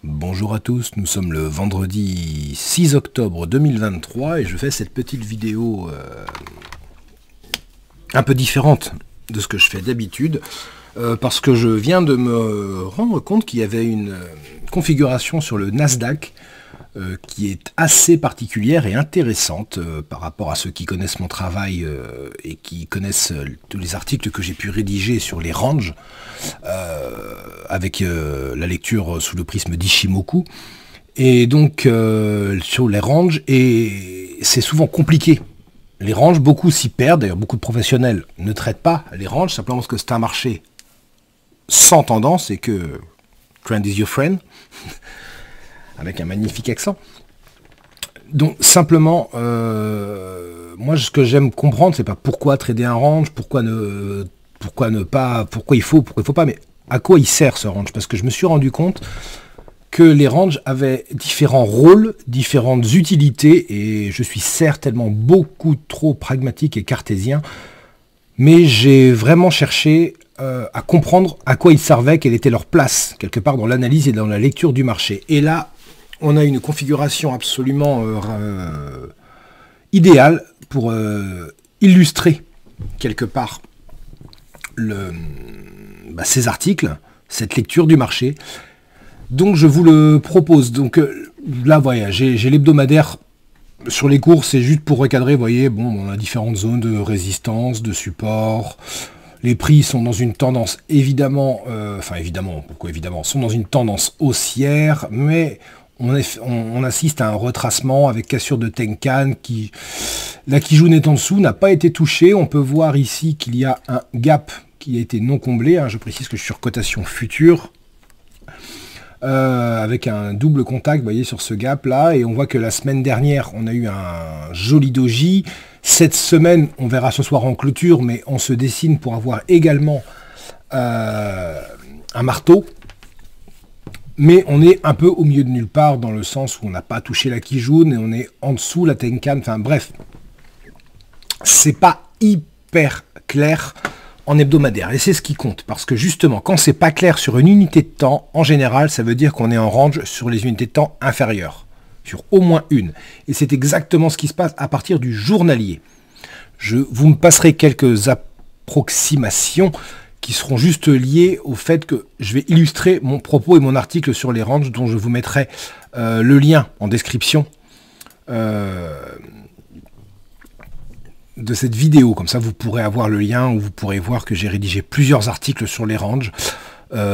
Bonjour à tous, nous sommes le vendredi 6 octobre 2023 et je fais cette petite vidéo un peu différente de ce que je fais d'habitude parce que je viens de me rendre compte qu'il y avait une configuration sur le Nasdaq qui est assez particulière et intéressante par rapport à ceux qui connaissent mon travail et qui connaissent tous les articles que j'ai pu rédiger sur les ranges avec la lecture sous le prisme d'Ishimoku. Et donc sur les ranges, et c'est souvent compliqué. Les ranges, beaucoup s'y perdent, d'ailleurs beaucoup de professionnels ne traitent pas les ranges, simplement parce que c'est un marché sans tendance et que trend is your friend, avec un magnifique accent. Donc simplement, moi ce que j'aime comprendre, c'est pas pourquoi trader un range, pourquoi il faut pas, mais à quoi il sert ce range, parce que je me suis rendu compte que les ranges avaient différents rôles, différentes utilités, et je suis certainement beaucoup trop pragmatique et cartésien, mais j'ai vraiment cherché à comprendre à quoi ils servaient, quelle était leur place, quelque part dans l'analyse et dans la lecture du marché. Et là, on a une configuration absolument idéale pour illustrer quelque part ces articles, cette lecture du marché. Donc je vous le propose. Donc là, voilà, j'ai l'hebdomadaire sur les cours, c'est juste pour recadrer. Vous voyez, bon, on a différentes zones de résistance, de support. Les prix sont dans une tendance évidemment, pourquoi évidemment, sont dans une tendance haussière, mais on assiste à un retracement avec cassure de Tenkan qui, la Kijun est en dessous, n'a pas été touchée. On peut voir ici qu'il y a un gap qui a été non comblé. Je précise que je suis sur cotation future. Avec un double contact, vous voyez, sur ce gap là, et on voit que la semaine dernière on a eu un joli doji. Cette semaine, on verra ce soir en clôture, mais on se dessine pour avoir également un marteau, mais on est un peu au milieu de nulle part, dans le sens où on n'a pas touché la Kijun et on est en dessous la Tenkan. Enfin bref, c'est pas hyper clair en hebdomadaire, et c'est ce qui compte, parce que justement, quand c'est pas clair sur une unité de temps, en général, ça veut dire qu'on est en range sur les unités de temps inférieures, sur au moins une. Et c'est exactement ce qui se passe à partir du journalier. Vous me passerez quelques approximations qui seront juste liées au fait que je vais illustrer mon propos et mon article sur les ranges, dont je vous mettrai le lien en description de cette vidéo, comme ça vous pourrez avoir le lien, où vous pourrez voir que j'ai rédigé plusieurs articles sur les ranges,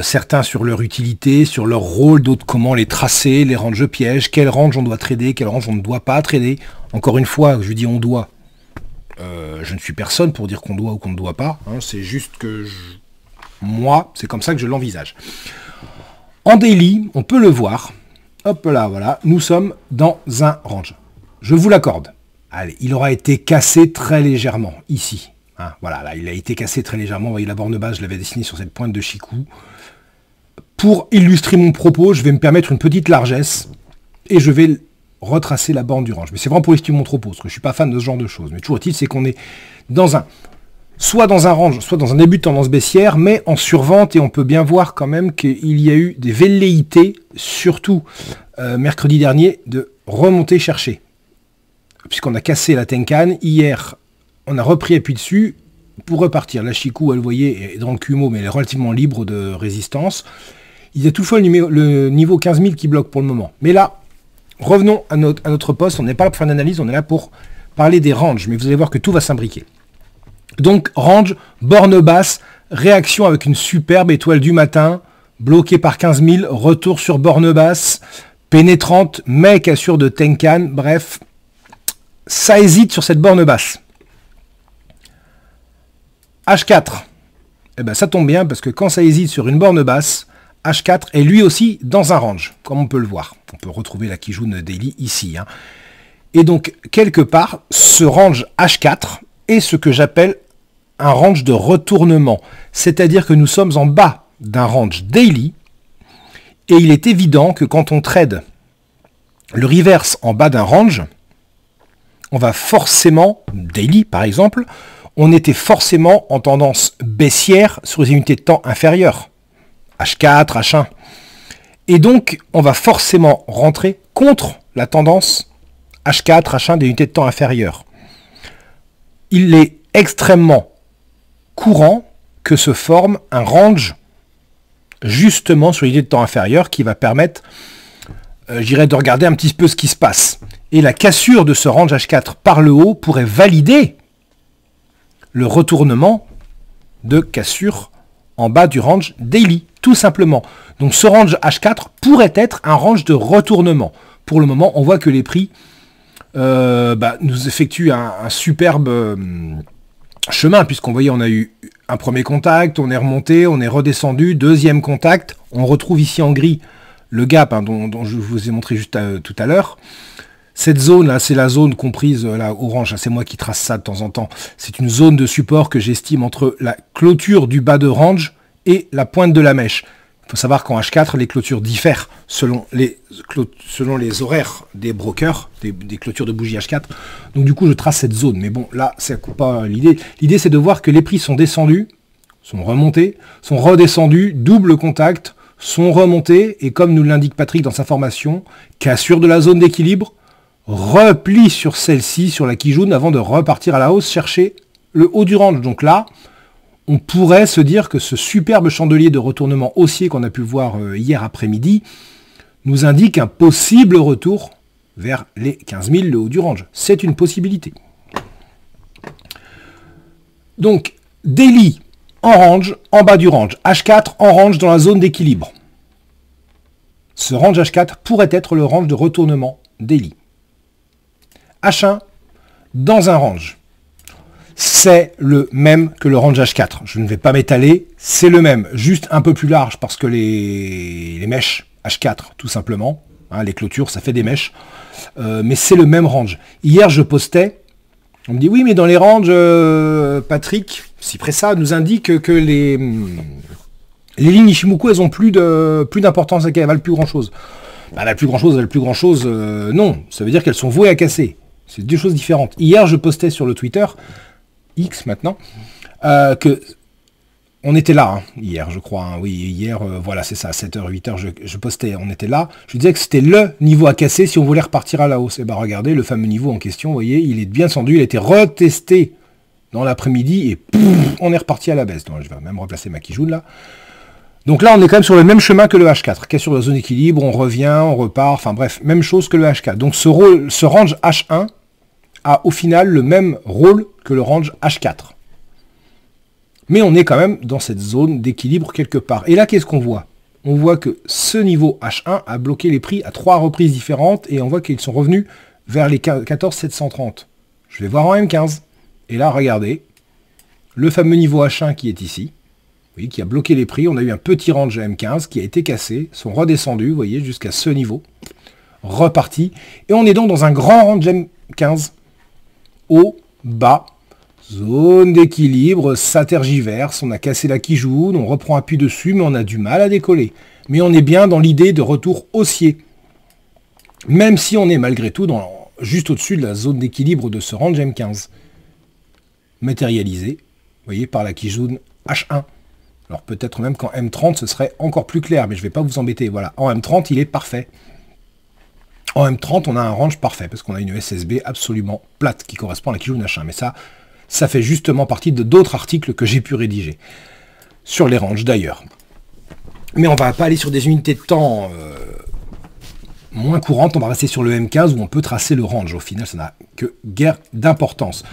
certains sur leur utilité, sur leur rôle, d'autres comment les tracer, les ranges pièges, quel range on doit trader, quel range on ne doit pas trader. Encore une fois, je dis on doit, je ne suis personne pour dire qu'on doit ou qu'on ne doit pas, c'est juste que moi, c'est comme ça que je l'envisage. En daily, on peut le voir, hop là, voilà, nous sommes dans un range, je vous l'accorde. Allez, il aura été cassé très légèrement, ici. Voilà, là, il a été cassé très légèrement. Vous voyez, la borne basse, je l'avais dessinée sur cette pointe de Chikou. Pour illustrer mon propos, je vais me permettre une petite largesse et je vais retracer la borne du range. Mais c'est vraiment pour illustrer mon propos, parce que je ne suis pas fan de ce genre de choses. Mais toujours est-il, c'est qu'on est dans soit dans un range, soit dans un début de tendance baissière, mais en survente, et on peut bien voir quand même qu'il y a eu des velléités, surtout mercredi dernier, de remonter chercher. Puisqu'on a cassé la Tenkan, hier, on a repris appui dessus pour repartir. La Chikou, elle, vous voyez, est dans le Kumo, mais elle est relativement libre de résistance. Il y a toutefois le niveau 15 000 qui bloque pour le moment. Mais là, revenons à notre poste. On n'est pas là pour faire une analyse, on est là pour parler des ranges. Mais vous allez voir que tout va s'imbriquer. Donc, range, borne basse, réaction avec une superbe étoile du matin, bloquée par 15 000, retour sur borne basse, pénétrante, mais cassure de Tenkan, bref. Ça hésite sur cette borne basse. H4, eh ben ça tombe bien, parce que quand ça hésite sur une borne basse, H4 est lui aussi dans un range, comme on peut le voir. On peut retrouver la Kijun Daily ici. Et donc, quelque part, ce range H4 est ce que j'appelle un range de retournement. C'est-à-dire que nous sommes en bas d'un range daily, et il est évident que quand on trade le reverse en bas d'un range, on va forcément, daily par exemple, on était forcément en tendance baissière sur les unités de temps inférieures. H4, H1. Et donc, on va forcément rentrer contre la tendance H4, H1 des unités de temps inférieures. Il est extrêmement courant que se forme un range justement sur l'unité de temps inférieure qui va permettre, je dirais, de regarder un petit peu ce qui se passe. Et la cassure de ce range H4 par le haut pourrait valider le retournement de cassure en bas du range daily, tout simplement. Donc ce range H4 pourrait être un range de retournement. Pour le moment, on voit que les prix nous effectuent un superbe chemin, puisqu'on voyait, on a eu un premier contact, on est remonté, on est redescendu, deuxième contact, on retrouve ici en gris le gap dont je vous ai montré juste tout à l'heure. Cette zone là, c'est la zone comprise là orange, c'est moi qui trace ça de temps en temps. C'est une zone de support que j'estime entre la clôture du bas de range et la pointe de la mèche. Il faut savoir qu'en H4, les clôtures diffèrent selon les horaires des brokers, des clôtures de bougies H4. Donc du coup, je trace cette zone. Mais bon, là, c'est pas l'idée. L'idée, c'est de voir que les prix sont descendus, sont remontés, sont redescendus, double contact, sont remontés. Et comme nous l'indique Patrick dans sa formation, cassure de la zone d'équilibre, repli sur celle-ci, sur la Kijun, avant de repartir à la hausse, chercher le haut du range. Donc là, on pourrait se dire que ce superbe chandelier de retournement haussier qu'on a pu voir hier après-midi nous indique un possible retour vers les 15 000, le haut du range. C'est une possibilité. Donc, daily en range, en bas du range. H4 en range dans la zone d'équilibre. Ce range H4 pourrait être le range de retournement daily. H1 dans un range. C'est le même que le range H4. Je ne vais pas m'étaler, c'est le même. Juste un peu plus large parce que les mèches H4, tout simplement, hein, les clôtures, ça fait des mèches. Mais c'est le même range. Hier, je postais, on me dit, oui, mais dans les ranges, Patrick, si près ça, nous indique que les lignes Ishimoku, elles ont plus d'importance, elles valent plus grand-chose. Bah, elles valent plus grand-chose, non. Ça veut dire qu'elles sont vouées à casser. C'est deux choses différentes. Hier, je postais sur le Twitter, X maintenant, que on était là, hein, hier, je crois. Hein, oui, hier, voilà, c'est ça, 7h, 8h, je postais, on était là. Je disais que c'était le niveau à casser si on voulait repartir à la hausse. Et bah regardez, le fameux niveau en question, vous voyez, il est bien descendu, il a été retesté dans l'après-midi et pouf, on est reparti à la baisse. Donc, je vais même replacer ma Kijun là. Donc là, on est quand même sur le même chemin que le H4, qui est sur la zone d'équilibre, on revient, on repart, enfin bref, même chose que le H4. Donc ce range H1 a au final le même rôle que le range H4. Mais on est quand même dans cette zone d'équilibre quelque part. Et là, qu'est-ce qu'on voit? On voit que ce niveau H1 a bloqué les prix à 3 reprises différentes et on voit qu'ils sont revenus vers les 14 730. Je vais voir en M15. Et là, regardez, le fameux niveau H1 qui est ici. Oui, qui a bloqué les prix. On a eu un petit range M15 qui a été cassé, sont redescendus, vous voyez, jusqu'à ce niveau. Reparti. Et on est donc dans un grand range M15. Haut, bas, zone d'équilibre, ça tergiverse. On a cassé la Kijun, on reprend appui dessus, mais on a du mal à décoller. Mais on est bien dans l'idée de retour haussier. Même si on est malgré tout juste au-dessus de la zone d'équilibre de ce range M15. Matérialisé, vous voyez, par la Kijun H1. Alors peut-être même qu'en M30, ce serait encore plus clair, mais je ne vais pas vous embêter. Voilà, en M30, il est parfait. En M30, on a un range parfait, parce qu'on a une SSB absolument plate, qui correspond à la Kijun H1. Mais ça fait justement partie de d'autres articles que j'ai pu rédiger. Sur les ranges d'ailleurs. Mais on ne va pas aller sur des unités de temps moins courantes, on va rester sur le M15, où on peut tracer le range. Au final, ça n'a que guère d'importance.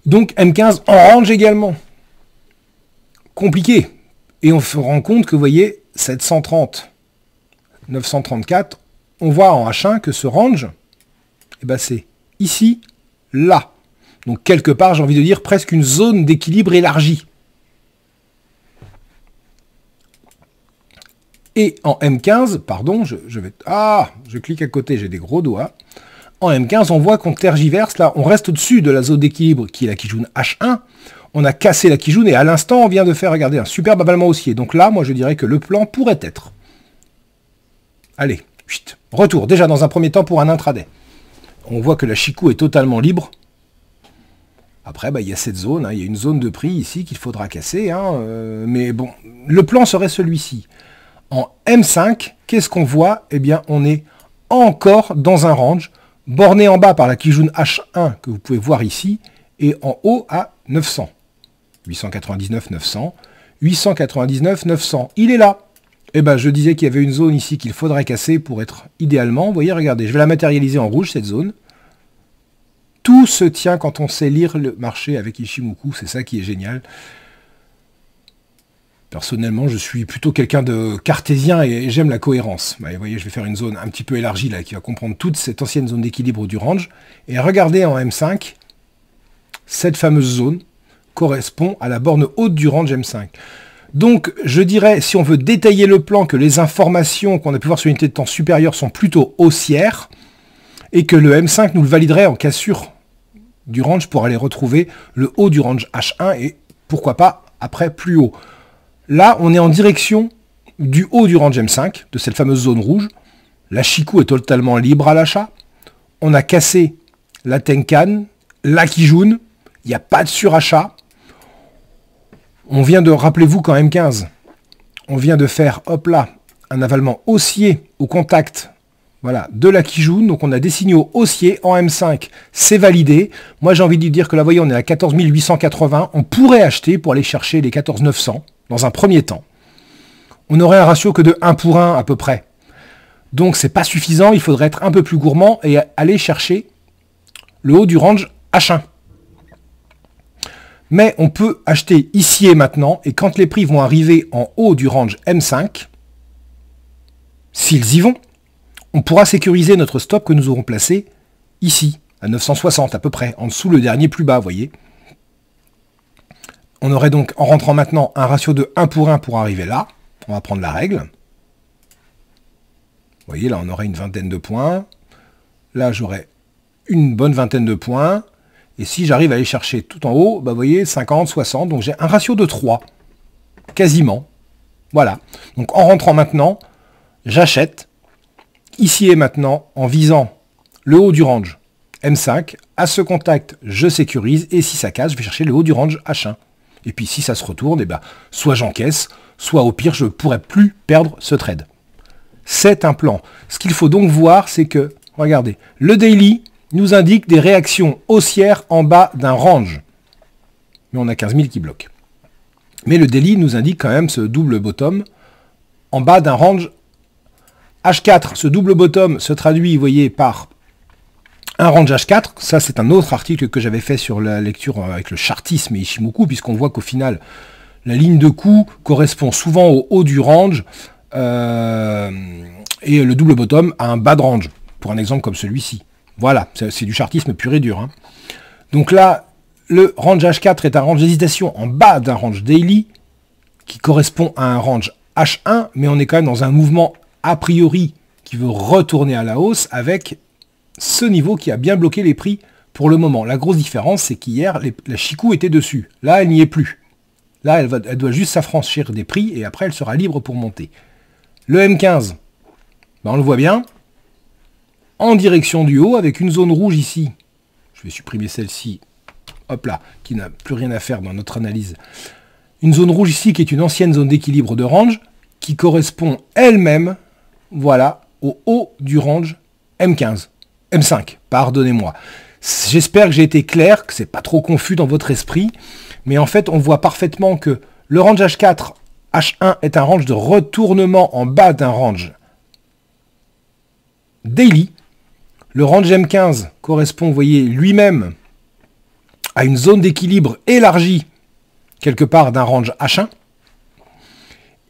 Donc M15 en range également. Compliqué. Et on se rend compte que, vous voyez, 730, 934, on voit en H1 que ce range, eh ben c'est ici, là. Donc quelque part, j'ai envie de dire, presque une zone d'équilibre élargie. Et en M15, pardon, je clique à côté, j'ai des gros doigts. En M15, on voit qu'on tergiverse, là, on reste au-dessus de la zone d'équilibre qui est la Kijun H1. On a cassé la Kijun et à l'instant, on vient de faire, regardez, un superbe avalement haussier. Donc là, moi, je dirais que le plan pourrait être. Allez, chut, retour, déjà dans un premier temps pour un intraday. On voit que la Chikou est totalement libre. Après, il y a cette zone, hein, il y a une zone de prix ici qu'il faudra casser. Hein, mais bon, le plan serait celui-ci. En M5, qu'est-ce qu'on voit? Eh bien, on est encore dans un range, borné en bas par la Kijun H1 que vous pouvez voir ici, et en haut à 900. 899, 900, 899, 900. Il est là. Eh bien, je disais qu'il y avait une zone ici qu'il faudrait casser pour être idéalement. Vous voyez, regardez, je vais la matérialiser en rouge, cette zone. Tout se tient quand on sait lire le marché avec Ichimoku, c'est ça qui est génial. Personnellement, je suis plutôt quelqu'un de cartésien et j'aime la cohérence. Vous voyez, je vais faire une zone un petit peu élargie là, qui va comprendre toute cette ancienne zone d'équilibre du range. Et regardez en M5, cette fameuse zone correspond à la borne haute du range M5. Donc, je dirais, si on veut détailler le plan, que les informations qu'on a pu voir sur l'unité de temps supérieure sont plutôt haussières, et que le M5 nous le validerait en cassure du range pour aller retrouver le haut du range H1, et pourquoi pas, après, plus haut. Là, on est en direction du haut du range M5, de cette fameuse zone rouge. La Chikou est totalement libre à l'achat. On a cassé la Tenkan, la Kijun, il n'y a pas de surachat. On vient de, rappelez-vous qu'en M15, on vient de faire, hop là, un avalement haussier au contact, voilà, de la Kijun. Donc on a des signaux haussiers en M5, c'est validé. Moi j'ai envie de dire que là, vous voyez, on est à 14 880. On pourrait acheter pour aller chercher les 14 900 dans un premier temps. On aurait un ratio que de 1 pour 1 à peu près. Donc c'est pas suffisant, il faudrait être un peu plus gourmand et aller chercher le haut du range H1. Mais on peut acheter ici et maintenant, et quand les prix vont arriver en haut du range M5, s'ils y vont, on pourra sécuriser notre stop que nous aurons placé ici, à 960 à peu près, en dessous le dernier plus bas, vous voyez. On aurait donc, en rentrant maintenant, un ratio de 1 pour 1 pour arriver là. On va prendre la règle. Vous voyez, là, on aurait une vingtaine de points. Là, j'aurais une bonne vingtaine de points. Et si j'arrive à aller chercher tout en haut, bah, vous voyez, 50, 60. Donc, j'ai un ratio de 3. Quasiment. Voilà. Donc, en rentrant maintenant, j'achète. Ici et maintenant, en visant le haut du range M5. À ce contact, je sécurise. Et si ça casse, je vais chercher le haut du range H1. Et puis, si ça se retourne, eh ben, soit j'encaisse, soit au pire, je ne pourrai plus perdre ce trade. C'est un plan. Ce qu'il faut donc voir, c'est que, regardez, le daily nous indique des réactions haussières en bas d'un range. Mais on a 15 000 qui bloquent. Mais le daily nous indique quand même ce double bottom en bas d'un range H4. Ce double bottom se traduit, vous voyez, par un range H4. Ça, c'est un autre article que j'avais fait sur la lecture avec le chartisme et Ichimoku, puisqu'on voit qu'au final, la ligne de coup correspond souvent au haut du range et le double bottom à un bas de range, pour un exemple comme celui-ci. Voilà, c'est du chartisme pur et dur. Hein. Donc là, le range H4 est un range d'hésitation en bas d'un range daily qui correspond à un range H1, mais on est quand même dans un mouvement a priori qui veut retourner à la hausse avec ce niveau qui a bien bloqué les prix pour le moment. La grosse différence, c'est qu'hier, la Chikou était dessus. Là, elle n'y est plus. Là, elle doit juste s'affranchir des prix et après, elle sera libre pour monter. Le M15, ben, on le voit bien, en direction du haut avec une zone rouge ici. Je vais supprimer celle-ci, hop là, qui n'a plus rien à faire dans notre analyse. Une zone rouge ici qui est une ancienne zone d'équilibre de range qui correspond elle-même, voilà, au haut du range M15. M5, pardonnez-moi. J'espère que j'ai été clair, que c'est pas trop confus dans votre esprit, mais en fait, on voit parfaitement que le range H4, H1 est un range de retournement en bas d'un range daily. Le range M15 correspond, vous voyez, lui-même à une zone d'équilibre élargie quelque part d'un range H1.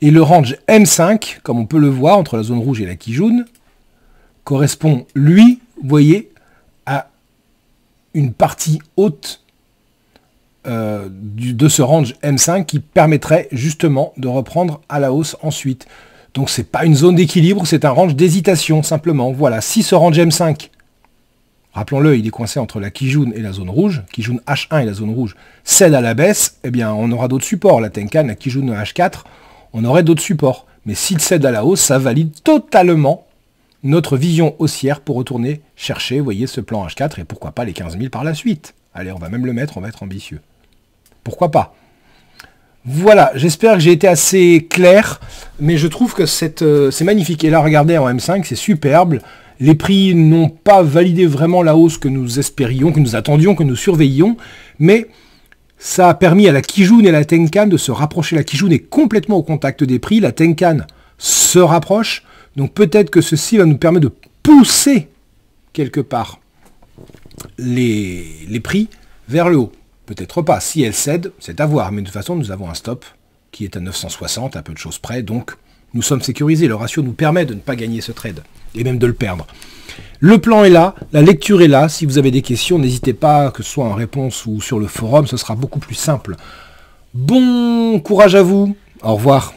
Et le range M5, comme on peut le voir entre la zone rouge et la Kijun, correspond, lui, vous voyez, à une partie haute de ce range M5 qui permettrait justement de reprendre à la hausse ensuite. Donc c'est pas une zone d'équilibre, c'est un range d'hésitation simplement. Voilà, si ce range M5, rappelons-le, il est coincé entre la Kijun et la zone rouge, Kijun H1 et la zone rouge, cède à la baisse, eh bien on aura d'autres supports. La Tenkan, la Kijun H4, on aurait d'autres supports. Mais s'il cède à la hausse, ça valide totalement notre vision haussière pour retourner chercher, vous voyez, ce plan H4 et pourquoi pas les 15 000 par la suite. Allez, on va même le mettre, on va être ambitieux. Pourquoi pas? Voilà, j'espère que j'ai été assez clair, mais je trouve que c'est magnifique. Et là, regardez, en M5, c'est superbe. Les prix n'ont pas validé vraiment la hausse que nous espérions, que nous attendions, que nous surveillions, mais ça a permis à la Kijun et la Tenkan de se rapprocher. La Kijun est complètement au contact des prix, la Tenkan se rapproche, donc peut-être que ceci va nous permettre de pousser quelque part les prix vers le haut. Peut-être pas. Si elle cède, c'est à voir. Mais de toute façon, nous avons un stop qui est à 960, à peu de choses près. Donc, nous sommes sécurisés. Le ratio nous permet de ne pas gagner ce trade. Et même de le perdre. Le plan est là. La lecture est là. Si vous avez des questions, n'hésitez pas, que ce soit en réponse ou sur le forum. Ce sera beaucoup plus simple. Bon courage à vous. Au revoir.